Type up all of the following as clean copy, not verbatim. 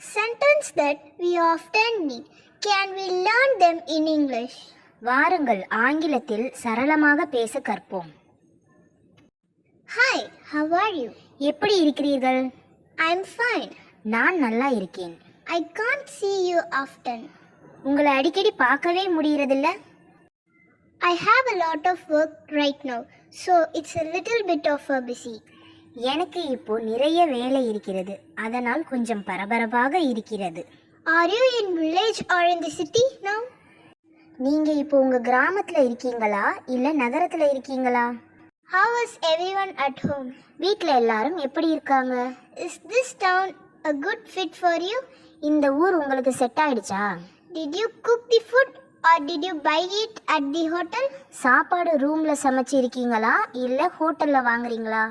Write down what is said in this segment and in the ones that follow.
Sentence that we often need. Can we learn them in English? வாருங்கள் ஆங்கிலத்தில் சரளமாக பேச கற்போம். Hi, how are you? எப்படி இருக்கிறீர்கள்? I'm fine. நான் நல்லா இருக்கேன். I can't see you often. உங்களை அடிக்கடி பார்க்கவே முடியறதில்ல. I have a lot of work right now, so it's a little bit of a busy. எனக்கு இப்போ நிறைய வேலை இருக்கிறது, அதனால் கொஞ்சம் பரபரப்பாக இருக்கிறது. Are you in village or in the city now? நீங்க இப்போ உங்க கிராமத்துல இருக்கீங்களா இல்ல நகரத்துல இருக்கீங்களா? How is everyone at home? வீட்ல எல்லாரும் எப்படி இருக்காங்க? Is this town a good fit for you? இந்த ஊர் உங்களுக்கு செட் ஆயிடுச்சா? Did you cook the food or did you buy it at the hotel? சாப்பாடு ரூம்ல சமைச்சு இருக்கீங்களா இல்ல ஹோட்டல்ல வாங்குறீங்களா?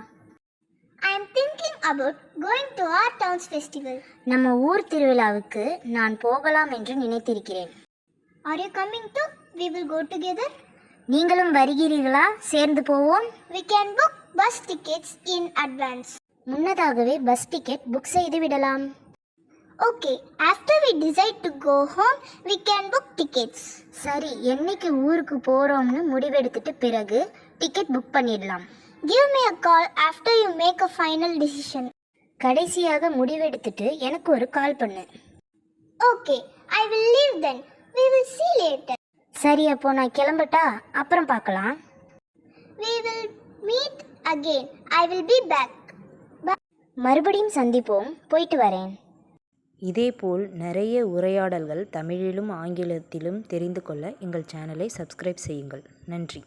I am thinking about going to our town's festival. நம்ம ஊர் திருவிழாவுக்கு நான் போகலாம் என்று நினைத்திருக்கிறேன். Are you coming too? We will go together. நீங்களும் வருகிறீர்களா? சேர்ந்து போவோம். We can book bus tickets in advance. முன்னதாகவே பஸ் டிக்கெட் புக் செய்து விடலாம். Okay, after we decide to go home, we can book tickets. சரி, என்னைக்கு ஊருக்கு போறோம்னு முடிவெடுத்துட்டு பிறகு டிக்கெட் புக் பண்ணிடலாம். Give me a call after you make a final decision. கடைசியாக முடிவெடுத்துட்டு எனக்கு ஒரு கால் பண்ணு. Okay, I will leave then. We will see later. சரி, அப்போ நான் கிளம்பட்டா? அப்புறம் பார்க்கலாம். We will meet again. I will be back. மறுபடியும் சந்திப்போம். போயிட்டு வரேன். இதேபோல் நிறைய உரையாடல்கள் தமிழிலும் ஆங்கிலத்திலும் தெரிந்து கொள்ள எங்கள் சேனலை சப்ஸ்கிரைப் செய்யுங்கள். நன்றி.